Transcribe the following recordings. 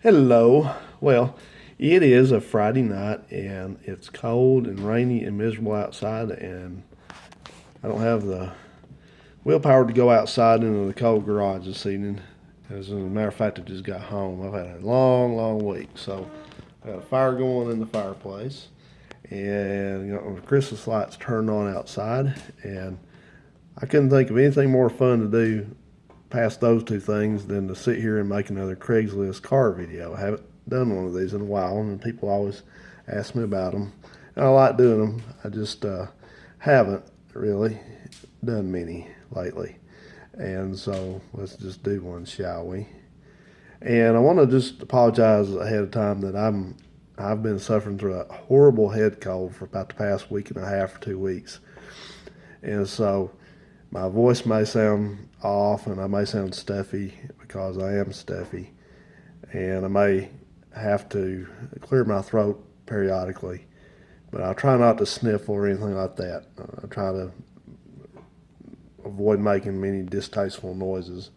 Hello. Well, it is a Friday night and it's cold and rainy and miserable outside, and I don't have the willpower to go outside into the cold garage this evening. As a matter of fact, I just got home. I've had a long, long week, so I got a fire going in the fireplace, and the Christmas lights turned on outside, and I couldn't think of anything more fun to do past those two things than to sit here and make another Craigslist car video. I haven't done one of these in a while, and people always ask me about them. And I like doing them. I just haven't really done many lately. And so let's just do one, shall we? And I want to just apologize ahead of time that I've been suffering through a horrible head cold for about the past week and a half or 2 weeks. And so my voice may sound off and I may sound stuffy because I am stuffy. And I may have to clear my throat periodically. But I'll try not to sniffle or anything like that. I try to avoid making many distasteful noises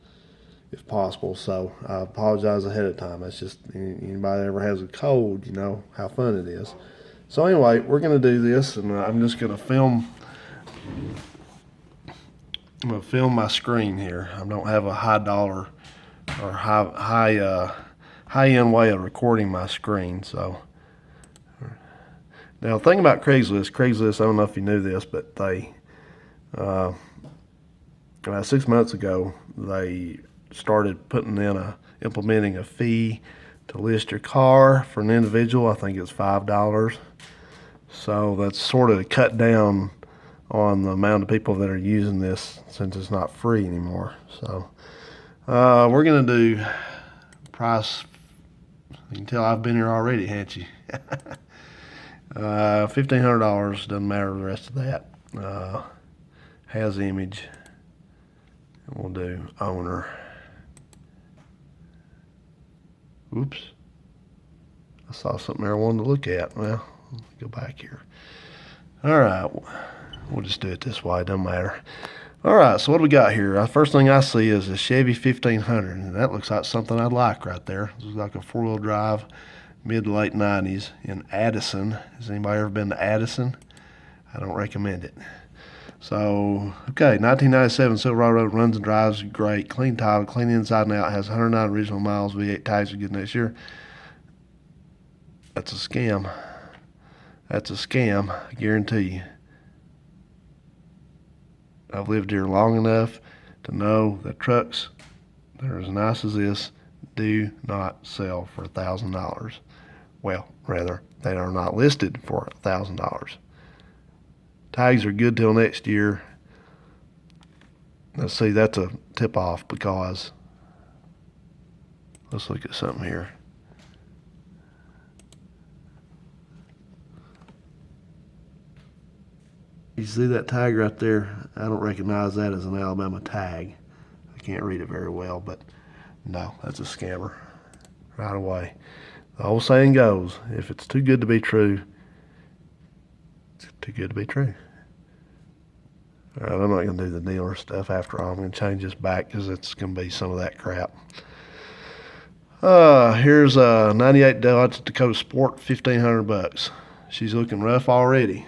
if possible. So I apologize ahead of time. That's just anybody that ever has a cold, you know how fun it is. So anyway, we're going to do this, and I'm just going to film. I'm going to film my screen here. I don't have a high dollar or high end way of recording my screen. So now the thing about Craigslist, I don't know if you knew this, but they about 6 months ago they started implementing a fee to list your car for an individual. I think it's $5. So that's sort of cut down on the amount of people that are using this since it's not free anymore. So we're going to do price. You can tell I've been here already, can't you? $1,500. Doesn't matter the rest of that. Has image. We'll do owner. Oops. I saw something there I wanted to look at. Well, let's go back here. All right. We'll just do it this way. Doesn't matter. All right. So what do we got here? First thing I see is a Chevy 1500. And that looks like something I'd like right there. This is like a four-wheel drive, mid to late 90s in Addison. Has anybody ever been to Addison? I don't recommend it. So, okay, 1997 Silverado Road, runs and drives great. Clean title, clean inside and out, has 109 original miles, V8 tags are good next year. That's a scam. That's a scam, I guarantee you. I've lived here long enough to know that trucks that are as nice as this do not sell for $1,000. Well, rather, they are not listed for $1,000. Tags are good till next year. Let's see, that's a tip-off because let's look at something here. You see that tag right there? I don't recognize that as an Alabama tag. I can't read it very well, but no, that's a scammer right away. The old saying goes, if it's too good to be true, it's too good to be true. All right, I'm not going to do the dealer stuff after all. I'm going to change this back because it's going to be some of that crap. Here's a 98 Dodge Dakota Sport, $1,500. She's looking rough already.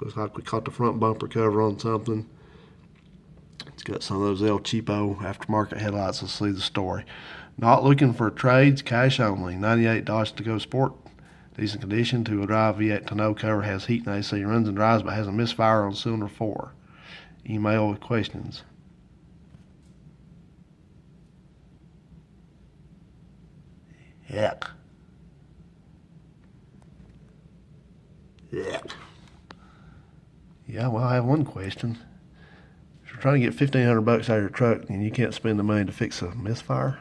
Looks like we caught the front bumper cover on something. It's got some of those El Cheapo aftermarket headlights. Let's see the story. Not looking for trades, cash only. 98 Dodge Dakota Sport, decent condition, two-wheel drive, V8 tonneau cover, has heat and AC, runs and drives, but has a misfire on cylinder 4. Email with questions. Heck. Heck. Yeah, well, I have one question. If you're trying to get $1,500 out of your truck and you can't spend the money to fix a misfire,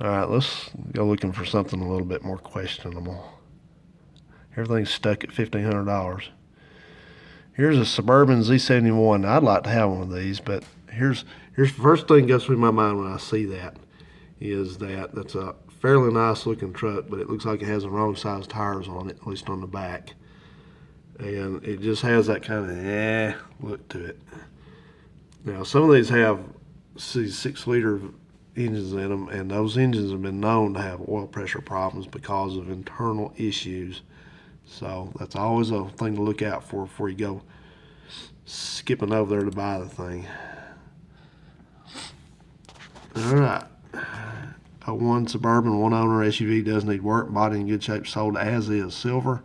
all right, let's go looking for something a little bit more questionable. Everything's stuck at $1,500. Here's a Suburban Z71. I'd like to have one of these, but here's the first thing that goes through my mind when I see that is that that's a fairly nice looking truck, but it looks like it has the wrong size tires on it, at least on the back. And it just has that kind of look to it. Now, some of these have 6-liter engines in them, and those engines have been known to have oil pressure problems because of internal issues. So that's always a thing to look out for before you go skipping over there to buy the thing. All right. A one Suburban, one owner SUV does need work. Body in good shape. Sold as is. Silver.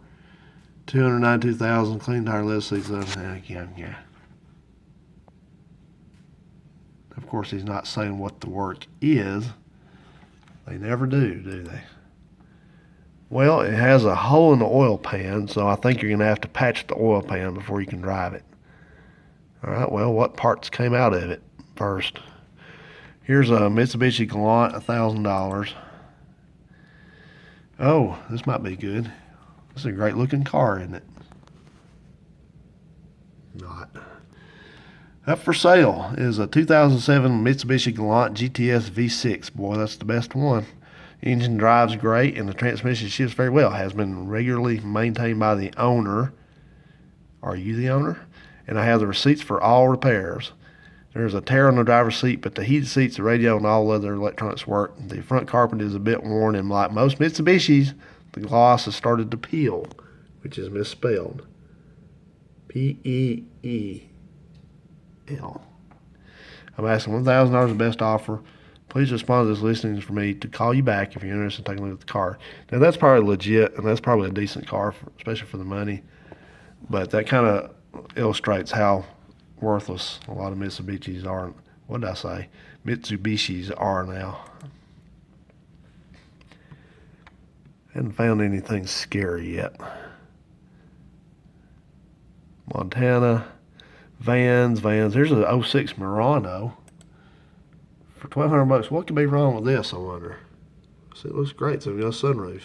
292,000. Clean tire, leather seats. Yeah. Of course, he's not saying what the work is. They never do they? Well, it has a hole in the oil pan, so I think you're going to have to patch the oil pan before you can drive it. All right, well, what parts came out of it first? Here's a Mitsubishi Galant, $1,000. Oh, this might be good. This is a great looking car, isn't it? Not. Up for sale is a 2007 Mitsubishi Galant GTS V6. Boy, that's the best one. Engine drives great and the transmission shifts very well. Has been regularly maintained by the owner. Are you the owner? And I have the receipts for all repairs. There's a tear on the driver's seat, but the heated seats, the radio, and all other electronics work. The front carpet is a bit worn, and like most Mitsubishis, the gloss has started to peel, which is misspelled. Peeel. I'm asking $1,000 the best offer. Please respond to this listing for me to call you back if you're interested in taking a look at the car. Now, that's probably legit, and that's probably a decent car, especially for the money. But that kind of illustrates how worthless a lot of Mitsubishis are. What did I say? Mitsubishis are now. Haven't found anything scary yet. Montana. Vans. There's a 06 Murano for $1,200. What could be wrong with this, I wonder? See, it looks great. So, a sunroof.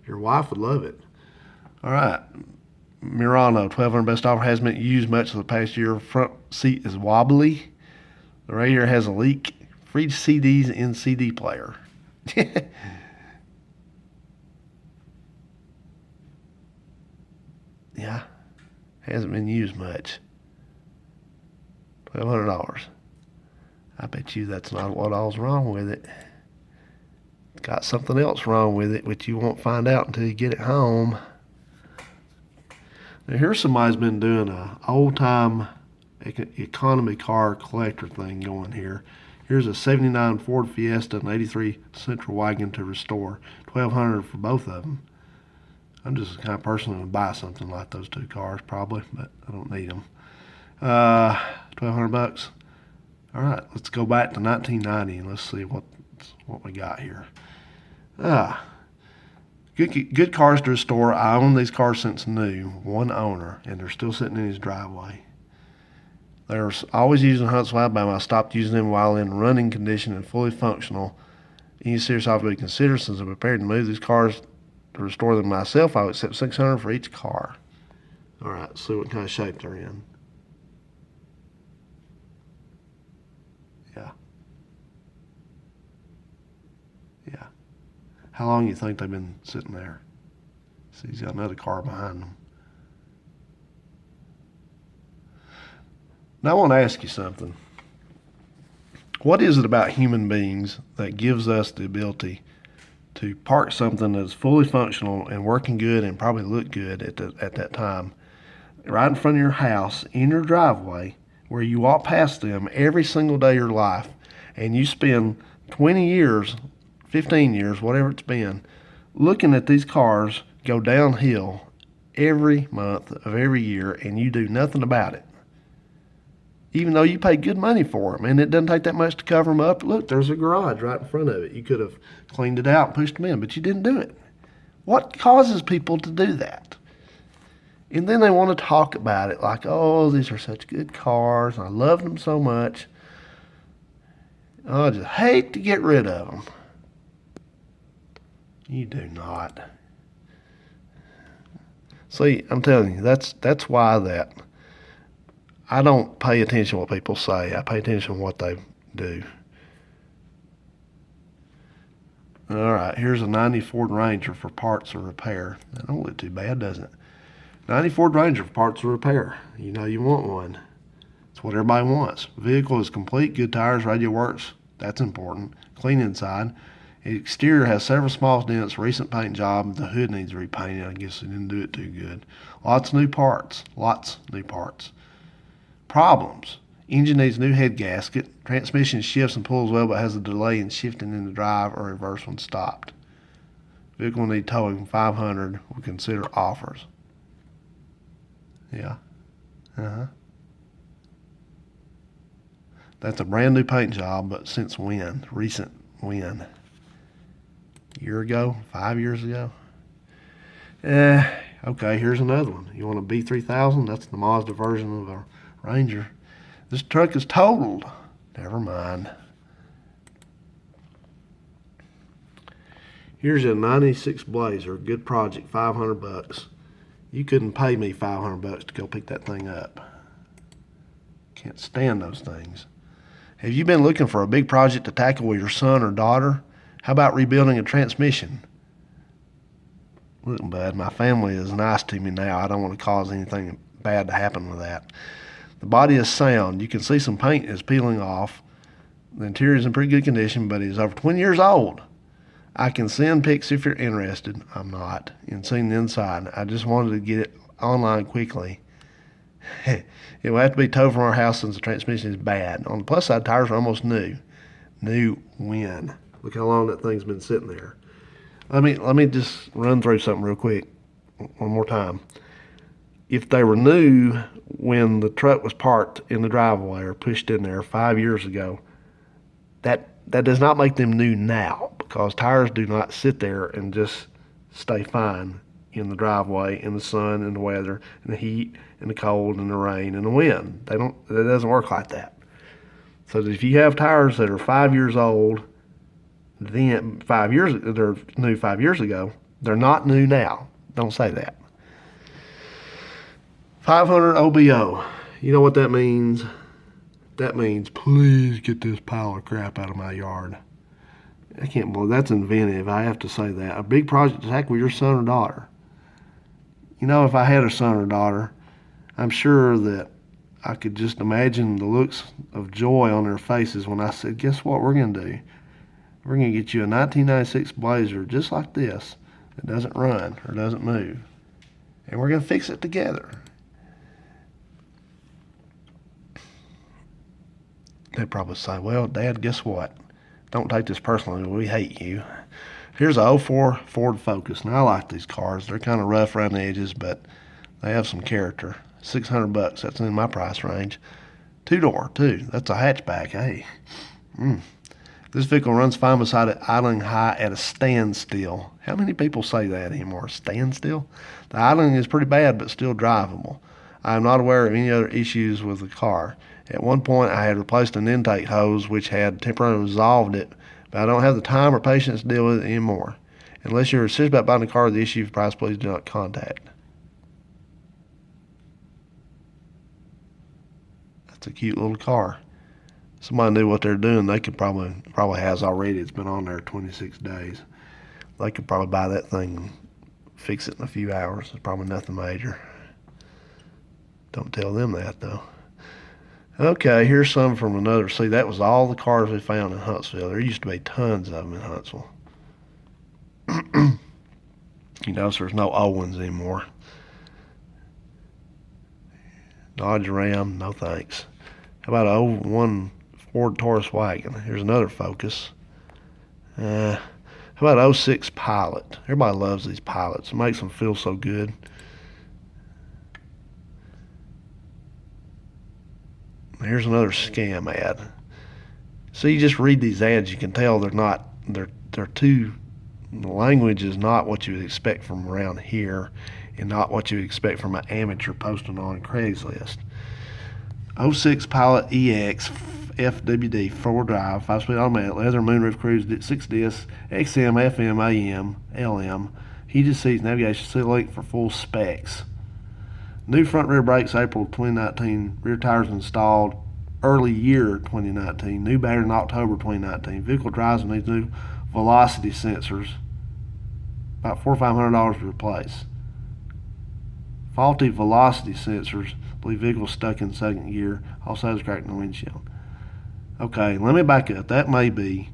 Your wife would love it. All right. Murano, $1,200 best offer. Hasn't been used much for the past year. Front seat is wobbly. The radiator has a leak. Free CDs in CD player. Yeah. Hasn't been used much. $1,200. I bet you that's not what all's wrong with it. Got something else wrong with it, which you won't find out until you get it home. Now, here's somebody's been doing a old-time economy car collector thing going here. Here's a 79 Ford Fiesta and 83 Central Wagon to restore. $1,200 for both of them. I'm just the kind of person who would buy something like those two cars, probably, but I don't need them. $1,200. All right, let's go back to 1990 and let's see what we got here. Good cars to restore. I own these cars since new, one owner, and they're still sitting in his driveway. They're always used in Huntsville, Alabama. I stopped using them while in running condition and fully functional. Any serious offer to be considered since I'm prepared to move these cars to restore them myself. I would accept $600 for each car. All right, let's see what kind of shape they're in. Yeah. How long do you think they've been sitting there? See, he's got another car behind them. Now I want to ask you something. What is it about human beings that gives us the ability to park something that's fully functional and working good and probably look good at that time right in front of your house, in your driveway, where you walk past them every single day of your life, and you spend 20 years, 15 years, whatever it's been, looking at these cars go downhill every month of every year, and you do nothing about it? Even though you pay good money for them, and it doesn't take that much to cover them up. Look, there's a garage right in front of it. You could have cleaned it out and pushed them in, but you didn't do it. What causes people to do that? And then they want to talk about it like, oh, these are such good cars. I love them so much. I just hate to get rid of them. You do not. See, I'm telling you, that's why that I don't pay attention to what people say. I pay attention to what they do. All right, here's a 90 Ford Ranger for parts or repair. That don't look too bad, does it? 90 Ford Ranger for parts or repair. You know you want one. It's what everybody wants. Vehicle is complete, good tires, radio works That's important. Clean inside. Exterior has several small dents, recent paint job. The hood needs repainting. I guess they didn't do it too good. Lots of new parts. Problems. Engine needs new head gasket. Transmission shifts and pulls well, but has a delay in shifting into drive or reverse when stopped. Vehicle will need towing. 500. We'll consider offers. Yeah. That's a brand new paint job, but since when? Recent when? Year ago? 5 years ago? Okay, here's another one. You want a B3000? That's the Mazda version of a Ranger. This truck is totaled. Never mind. Here's a 96 Blazer. Good project, $500. You couldn't pay me $500 to go pick that thing up. Can't stand those things. Have you been looking for a big project to tackle with your son or daughter? How about rebuilding a transmission? Look, bud, my family is nice to me now. I don't want to cause anything bad to happen with that. The body is sound. You can see some paint is peeling off. The interior is in pretty good condition, but it is over 20 years old. I can send pics if you're interested. I'm not. In seeing the inside. I just wanted to get it online quickly. It will have to be towed from our house since the transmission is bad. On the plus side, tires are almost new. New when? Look how long that thing's been sitting there. Let me just run through something real quick one more time. If they were new when the truck was parked in the driveway or pushed in there 5 years ago, that does not make them new now, because tires do not sit there and just stay fine in the driveway, in the sun, in the weather, in the heat, in the cold, in the rain, and the wind. It doesn't work like that. So if you have tires that are 5 years old, then they're new 5 years ago, they're not new now. Don't say that. 500 OBO. You know what that means? That means, please get this pile of crap out of my yard. I can't believe that's inventive. I have to say that. A big project to tackle with your son or daughter. You know, if I had a son or daughter, I'm sure that I could just imagine the looks of joy on their faces when I said, guess what we're going to do? We're going to get you a 1996 Blazer just like this that doesn't run or doesn't move. And we're going to fix it together. They'd probably say, well, Dad, guess what? Don't take this personally. We hate you. Here's a 04 Ford Focus. Now, I like these cars. They're kind of rough around the edges, but they have some character. $600. That's in my price range. Two-door, too. That's a hatchback. Hey. This vehicle runs fine beside it, idling high at a standstill. How many people say that anymore? Standstill? The idling is pretty bad, but still drivable. I am not aware of any other issues with the car. At one point, I had replaced an intake hose, which had temporarily resolved it, but I don't have the time or patience to deal with it anymore. Unless you're serious about buying a car with the issue of price, please do not contact. That's a cute little car. Somebody knew what they're doing. They could probably has already. It's been on there 26 days. They could probably buy that thing and fix it in a few hours. It's probably nothing major. Don't tell them that, though. Okay, here's some from another. See, that was all the cars we found in Huntsville. There used to be tons of them in Huntsville. You notice there's no Owens anymore. Dodge Ram, no thanks. How about an 01 Ford Taurus wagon? Here's another Focus. How about an 06 Pilot? Everybody loves these Pilots. It makes them feel so good. Here's another scam ad. So you just read these ads, you can tell the language is not what you would expect from around here and not what you would expect from an amateur posting on Craigslist. 06 Pilot EX FWD 4 drive 5-speed automatic leather moonroof cruise 6 disc XM FM AM LM heated seats navigation. See link for full specs. New front rear brakes April 2019. Rear tires installed early year 2019. New battery in October 2019. Vehicle drives and needs new velocity sensors. About $400 or $500 to replace. Faulty velocity sensors. Believe vehicle stuck in second gear. Also has a crack in the windshield. Okay, let me back up. That may be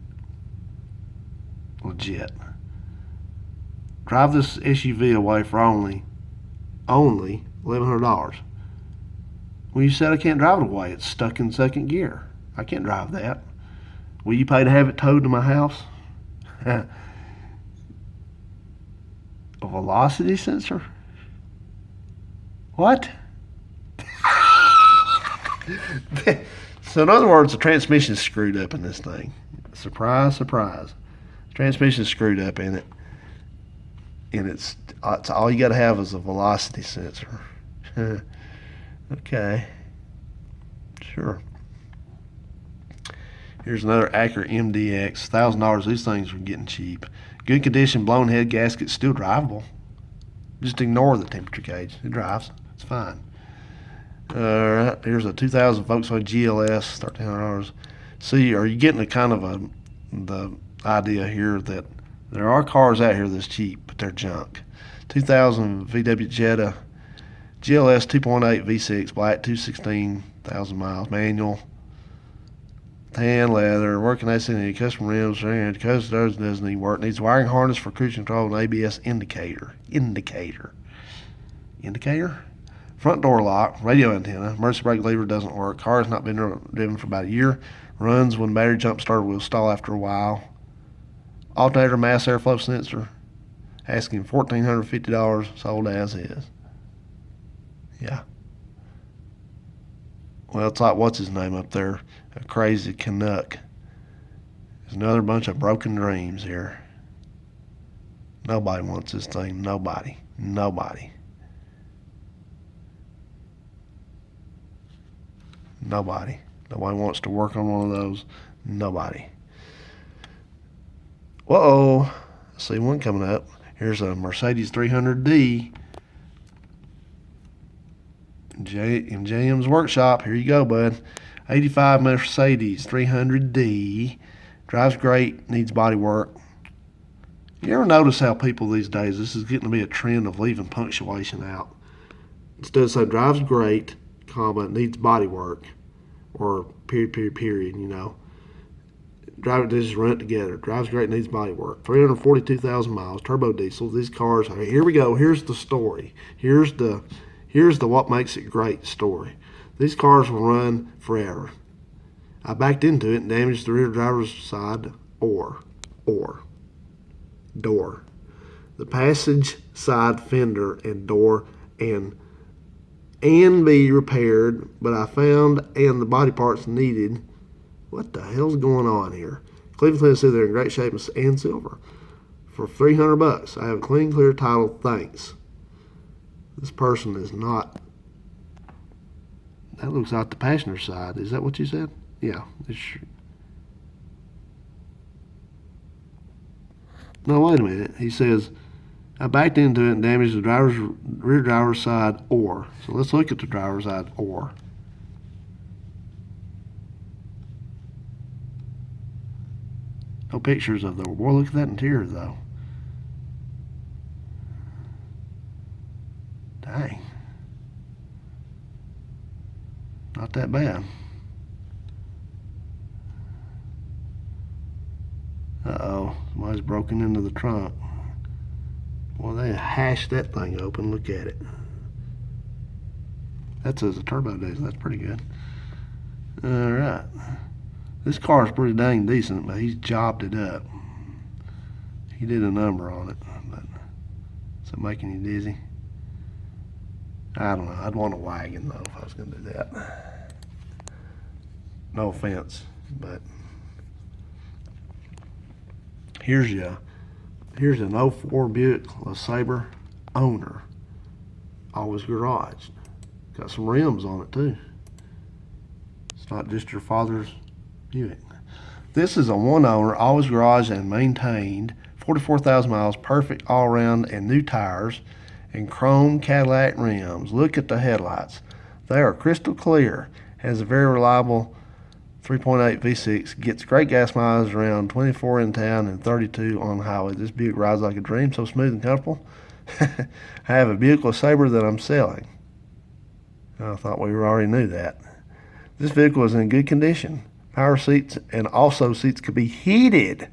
legit. Drive this SUV away for only $1,100. Well, you said I can't drive it away. It's stuck in second gear. I can't drive that. Will you pay to have it towed to my house? A velocity sensor? What? So in other words, the transmission is screwed up in this thing. Surprise, surprise. The transmission is screwed up in it. And it's all you got to have is a velocity sensor. Okay. Sure. Here's another Acura MDX. $1,000. These things are getting cheap. Good condition, blown head gasket, still drivable. Just ignore the temperature gauge. It drives. It's fine. Alright, here's a 2000 Volkswagen GLS, $1,300. See, are you getting the idea here that there are cars out here that's cheap, but they're junk. 2000 VW Jetta GLS 2.8 V6 black, 216,000 miles, manual, tan leather, working AC, custom rims, custom doesn't need work, needs wiring harness for cruise control and ABS indicator. Front door lock, radio antenna, emergency brake lever doesn't work, car has not been driven for about a year, runs when battery jump starter will stall after a while. Alternator mass airflow sensor, asking $1,450, sold as is. Yeah. Well, it's like, what's his name up there? A crazy Canuck. There's another bunch of broken dreams here. Nobody wants this thing. Nobody. Nobody. Nobody. Nobody wants to work on one of those. Nobody. Uh-oh. I see one coming up. Here's a Mercedes 300D. In JM's workshop. Here you go, bud. 85 Mercedes 300D. Drives great. Needs body work. You ever notice how people these days, this is getting to be a trend of leaving punctuation out. Instead of saying drives great, comma, needs body work. Or period, you know. Drive it, just run it together. Drives great, needs body work. 342,000 miles, turbo diesel. These cars, here we go. Here's the story. Here's the what makes it great story. These cars will run forever. I backed into it and damaged the rear driver's side door. The passage side fender and door and be repaired, but I found and the body parts needed. What the hell's going on here? Cleveland, Tennessee, they're in great shape and silver. For $300, I have a clean, clear title, thanks. This person is not. That looks like the passenger side. Is that what you said? Yeah. No, wait a minute. He says, I backed into it and damaged the rear driver's side or. So let's look at the driver's side or. No pictures of the. Boy, look at that interior, though. Dang. Not that bad. Uh-oh. Somebody's broken into the trunk. Well, they hashed that thing open. Look at it. That says a turbo diesel. That's pretty good. All right. This car is pretty dang decent, but he's jobbed it up. He did a number on it. But is it making you dizzy? I don't know. I'd want a wagon, though, if I was going to do that. No offense, but here's an 04 Buick LeSabre owner. Always garage. Got some rims on it, too. It's not just your father's Buick. This is a one owner, always garage and maintained. 44,000 miles, perfect all around, and new tires, and chrome Cadillac rims. Look at the headlights. They are crystal clear. Has a very reliable 3.8 V6. Gets great gas mileage, around 24 in town and 32 on the highway. This Buick rides like a dream, so smooth and comfortable. I have a Buick LeSabre that I'm selling. I thought we already knew that. This vehicle is in good condition. Power seats, and also seats could be heated.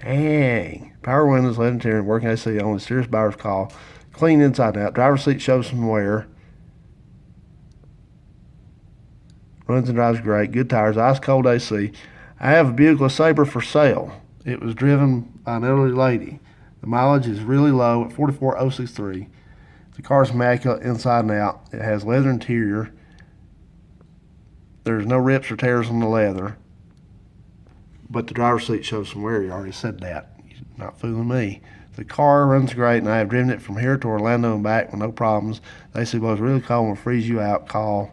Dang. Power windows, leather interior, working AC only. Serious buyers call. Clean inside and out. Driver's seat shows some wear. Runs and drives great. Good tires. Ice cold AC. I have a Buick LeSabre for sale. It was driven by an elderly lady. The mileage is really low at 44,063. The car's immaculate inside and out. It has leather interior. There's no rips or tears on the leather. But the driver's seat shows some wear. You already said that. You're not fooling me. The car runs great, and I have driven it from here to Orlando and back with no problems. They say, well, it's really cold and will freeze you out. Call.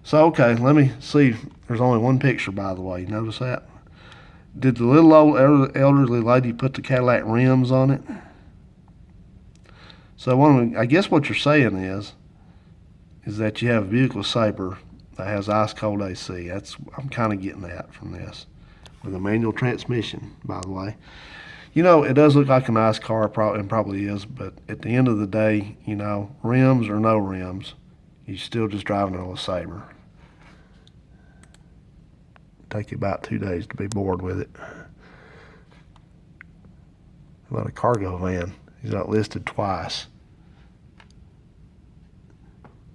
So, okay, let me see. There's only one picture, by the way. You notice that? Did the little old elderly lady put the Cadillac rims on it? So, I guess what you're saying is that you have a Buick LeSabre that has ice cold AC. I'm kind of getting that from this. With a manual transmission, by the way. You know, it does look like a nice car, and probably is, but at the end of the day, you know, rims or no rims, you're still just driving a LeSabre. Take you about 2 days to be bored with it. How about a cargo van? He's not listed twice.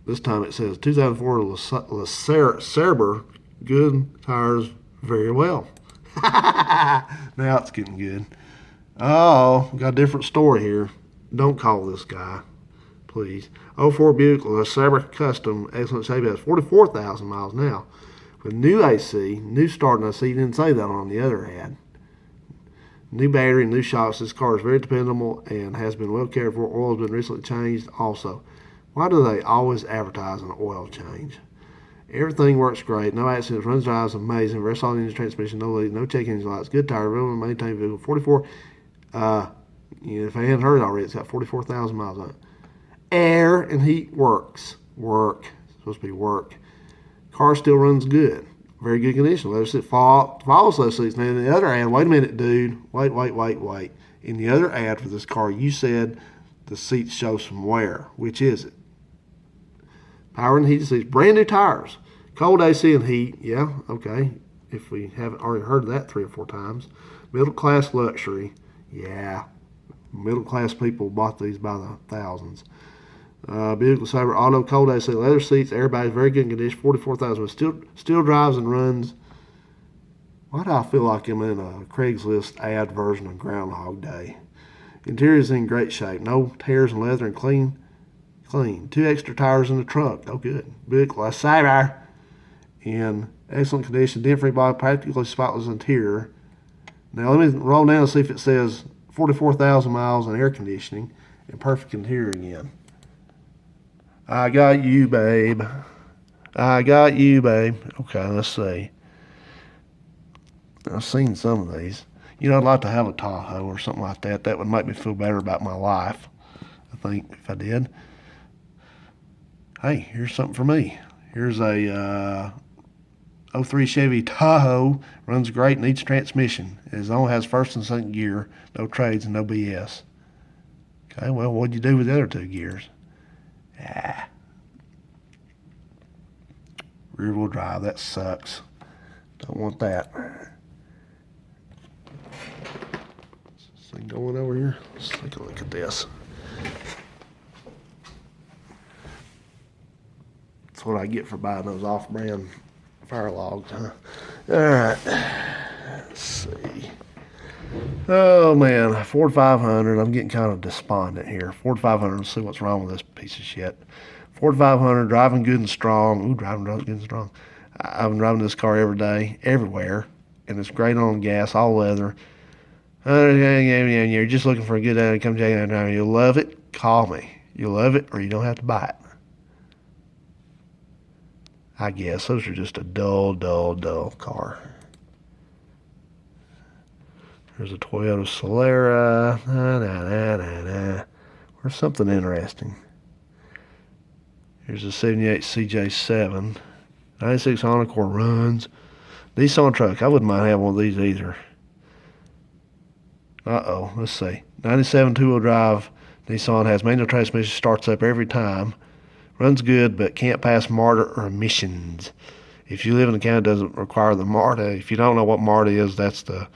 This time it says 2004 LeSabre, good tires, very well. Now it's getting good. Oh, we got a different story here. Don't call this guy, please. 04 Buick LeSabre Custom, excellent shape, has 44,000 miles now. With new AC, new start, and he didn't say that on the other ad. New battery, new shocks. This car is very dependable and has been well cared for. Oil has been recently changed also. Why do they always advertise an oil change? Everything works great. No accidents. Runs, drives amazing. Very solid engine transmission. No leak. No check engine lights. Good tire. Real maintained vehicle. 44. If I hadn't heard already, it's got 44,000 miles on it. Air and heat works. Work. It's supposed to be work. Car still runs good. Very good condition. Leather seat follows those seats. Now in the other ad, wait a minute, dude. Wait. In the other ad for this car, you said the seats show some wear. Which is it? Power and heated seats. Brand new tires. Cold AC and heat. Yeah, okay. If we haven't already heard that 3 or 4 times. Middle class luxury. Yeah. Middle class people bought these by the thousands. Buick LeSabre auto cold AC, leather seats, airbags, very good condition, 44,000. Still drives and runs. Why do I feel like I'm in a Craigslist ad version of Groundhog Day? Interior is in great shape. No tears in leather and clean. 2 extra tires in the trunk. Oh, good. Buick LeSabre in excellent condition. Dent-free body, practically spotless interior. Now, let me roll down and see if it says 44,000 miles and air conditioning and perfect interior again. I got you, babe. Okay, let's see. I've seen some of these. You know, I'd like to have a Tahoe or something like that. That would make me feel better about my life, I think, if I did. Hey, here's something for me. Here's a 03 Chevy Tahoe. Runs great, needs transmission. It only has first and second gear. No trades and no BS. Okay, well, what'd you do with the other 2 gears? Rear wheel drive, that sucks. Don't want that. Is this thing going over here? Let's take a look at this. That's what I get for buying those off-brand fire logs, huh? All right. Let's see. Oh, man. Ford 500. I'm getting kind of despondent here. Ford 500. Let's see what's wrong with this piece of shit. Ford 500. Driving good and strong. Ooh, driving good and strong. I've been driving this car every day, everywhere. And it's great on gas, all leather. You're just looking for a good day to come check it out. You'll love it. Call me. You'll love it or you don't have to buy it. I guess those are just a dull car. There's a Toyota Solera. Where's something interesting? Here's a 78 CJ7. 96 Encore runs. Nissan truck. I wouldn't mind having one of these either. Let's see. 97 two-wheel drive. Nissan has manual transmission. Starts up every time. Runs good, but can't pass MARTA or emissions. If you live in a county that doesn't require the MARTA, if you don't know what MARTA is, that's the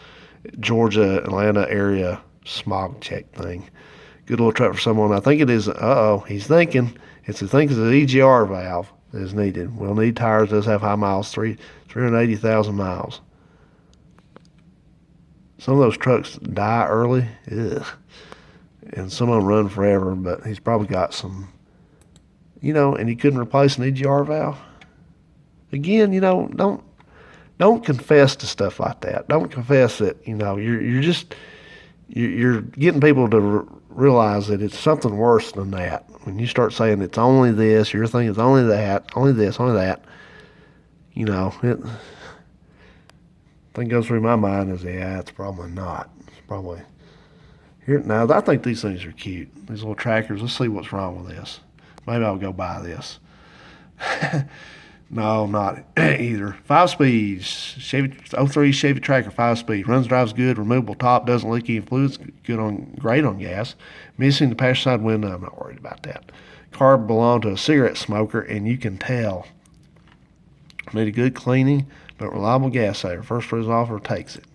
Georgia, Atlanta area smog check thing. Good little truck for someone. I think it is, he's thinking, it's an EGR valve that is needed. We'll need tires, does have high miles, 380,000 miles. Some of those trucks die early, ugh. And some of them run forever, but he's probably got some, and he couldn't replace an EGR valve. Again, don't confess to stuff like that. Don't confess that, you're getting people to realize that it's something worse than that. When you start saying it's only this, your thing is only that, only this, only that, thing goes through my mind is, it's probably not. It's probably here now. I think these things are cute. These little trackers. Let's see what's wrong with this. Maybe I'll go buy this. No, not either. 5 speeds. Chevy 03 Chevy Tracker 5 speed. Runs, drives good. Removable top. Doesn't leak any fluids. Great on gas. Missing the passenger side window. I'm not worried about that. Car belonged to a cigarette smoker, and you can tell. Need a good cleaning, but reliable gas saver. First offer takes it.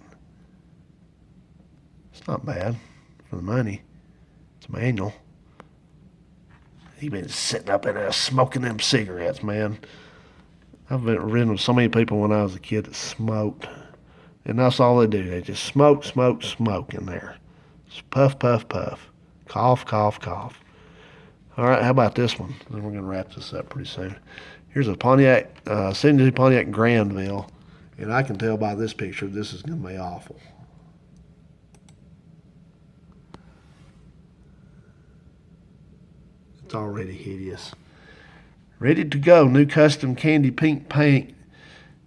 It's not bad for the money. It's a manual. He been sitting up in there smoking them cigarettes, man. I've been ridden with so many people when I was a kid that smoked. And that's all they do. They just smoke, smoke, smoke in there. Just puff, puff, puff. Cough, cough, cough. All right, how about this one? Then we're going to wrap this up pretty soon. Here's a Pontiac, 72 Pontiac Granville. And I can tell by this picture this is going to be awful. It's already hideous. Ready to go. New custom candy pink paint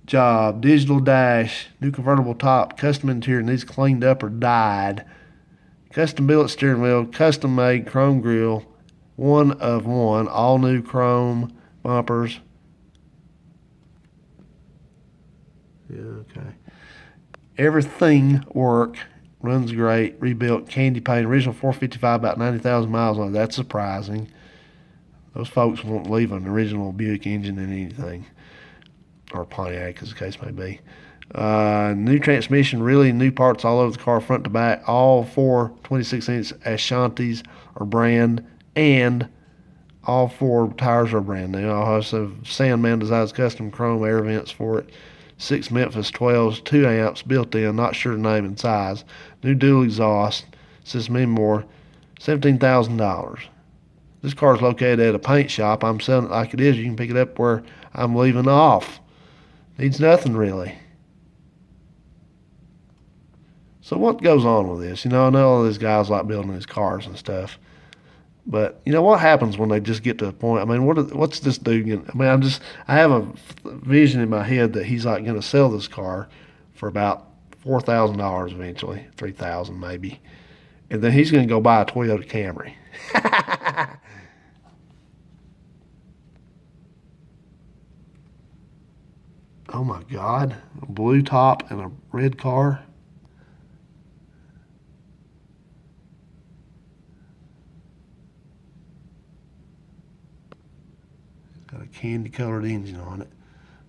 job. Digital dash. New convertible top. Custom interior needs cleaned up or dyed. Custom billet steering wheel. Custom made chrome grille. 1 of 1. All new chrome bumpers. Yeah, okay. Everything work. Runs great. Rebuilt. Candy paint. Original 455. About 90,000 miles on it. That's surprising. Those folks won't leave an original Buick engine in anything, or Pontiac, as the case may be. New transmission, really new parts all over the car, front to back. All 4 26-inch Ashantis are brand, and all 4 tires are brand new. Also, Sandman designs custom chrome air vents for it. 6 Memphis 12s, 2 amps built in, not sure name and size. New dual exhaust, system and more, $17,000. This car is located at a paint shop. I'm selling it like it is. You can pick it up where I'm leaving off. Needs nothing really. So what goes on with this? I know all these guys like building these cars and stuff. But, what happens when they just get to a point? I mean, what's this dude going to... I mean, I have a vision in my head that he's like going to sell this car for about $4,000 eventually. $3,000 maybe. And then he's going to go buy a Toyota Camry. Oh my God, a blue top and a red car. It's got a candy colored engine on it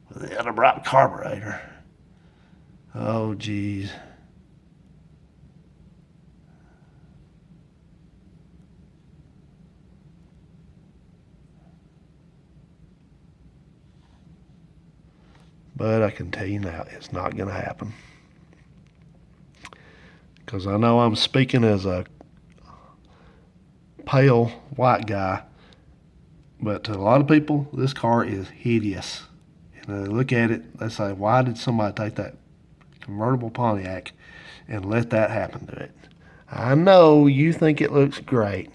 without a bright carburetor. Oh geez. But I can tell you now, it's not going to happen. Because I know I'm speaking as a pale white guy. But to a lot of people, this car is hideous. And they look at it, they say, why did somebody take that convertible Pontiac and let that happen to it? I know you think it looks great.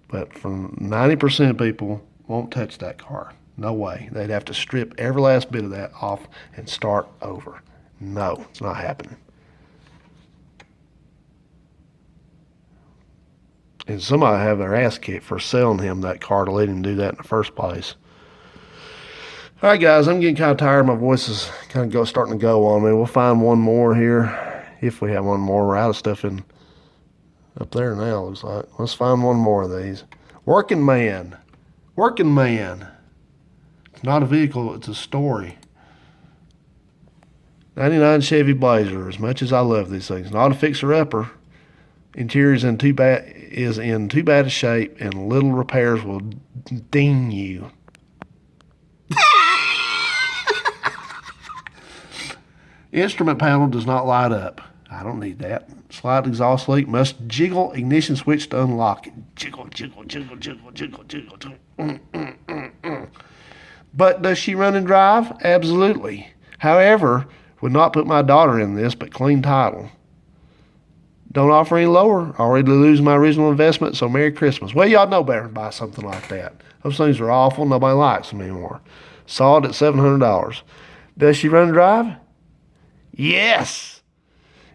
But from 90% of people won't touch that car. No way. They'd have to strip every last bit of that off and start over. No, it's not happening. And somebody have their ass kicked for selling him that car to let him do that in the first place. All right, guys, I'm getting kind of tired. My voice is kind of starting to go on me. We'll find one more here. If we have one more. We're out of stuff up there now, looks like. Let's find one more of these. Working Man. Working Man. Not a vehicle, it's a story. 99 Chevy Blazer. As much as I love these things, not a fixer-upper. Interior is in too bad a shape, and little repairs will ding you. Instrument panel does not light up. I don't need that. Slight exhaust leak. Must jiggle ignition switch to unlock it. Jiggle, jiggle, jiggle, jiggle, jiggle, jiggle, jiggle. But does she run and drive? Absolutely. However, would not put my daughter in this, but clean title. Don't offer any lower. Already lose my original investment, so Merry Christmas. Well, y'all know better than buy something like that. Those things are awful. Nobody likes them anymore. Saw it at $700. Does she run and drive? Yes.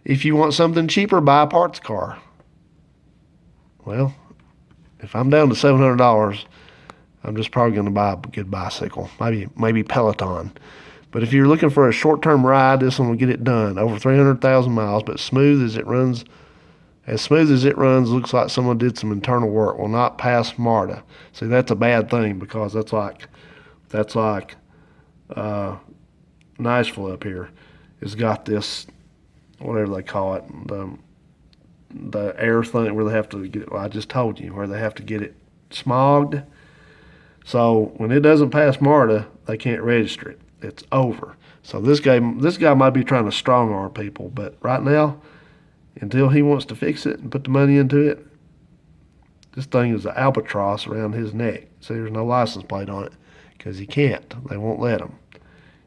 If you want something cheaper, buy a parts car. Well, if I'm down to $700, I'm just probably going to buy a good bicycle. Maybe Peloton. But if you're looking for a short-term ride, this one will get it done. Over 300,000 miles, but smooth as it runs. As smooth as it runs, looks like someone did some internal work. Will not pass MARTA. See, that's a bad thing because that's like Niceville up here. It's got this, whatever they call it, the air thing where they have to get it. Well, I just told you where they have to get it smogged. So when it doesn't pass MARTA, they can't register it. It's over. So this guy might be trying to strong arm people, but right now, until he wants to fix it and put the money into it, this thing is an albatross around his neck. See, there's no license plate on it because he can't. They won't let him.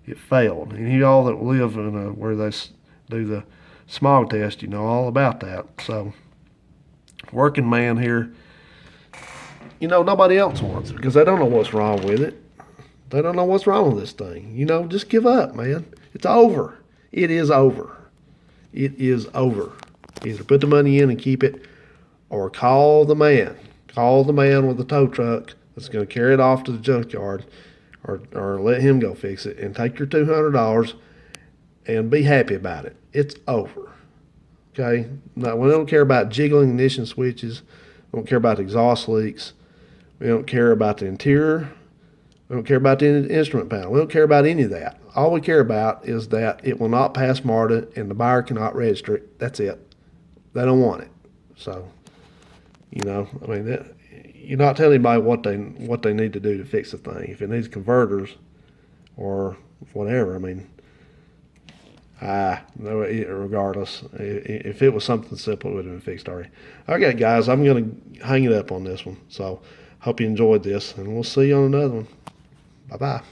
It failed. And you all that live in where they do the smog test, you know all about that. So, working man here, nobody else wants it because they don't know what's wrong with it. They don't know what's wrong with this thing. Just give up, man. It's over. It is over. It is over. Either put the money in and keep it, or call the man. Call the man with the tow truck that's going to carry it off to the junkyard, or let him go fix it, and take your $200 and be happy about it. It's over. Okay? Now, we don't care about jiggling ignition switches. We don't care about the exhaust leaks. We don't care about the interior. We don't care about the instrument panel. We don't care about any of that. All we care about is that it will not pass MARTA and the buyer cannot register it. That's it. They don't want it. So, you're not telling anybody what they need to do to fix the thing. If it needs converters or whatever, regardless, if it was something simple, it would have been fixed already. Okay, guys, I'm going to hang it up on this one. So, hope you enjoyed this, and we'll see you on another one. Bye-bye.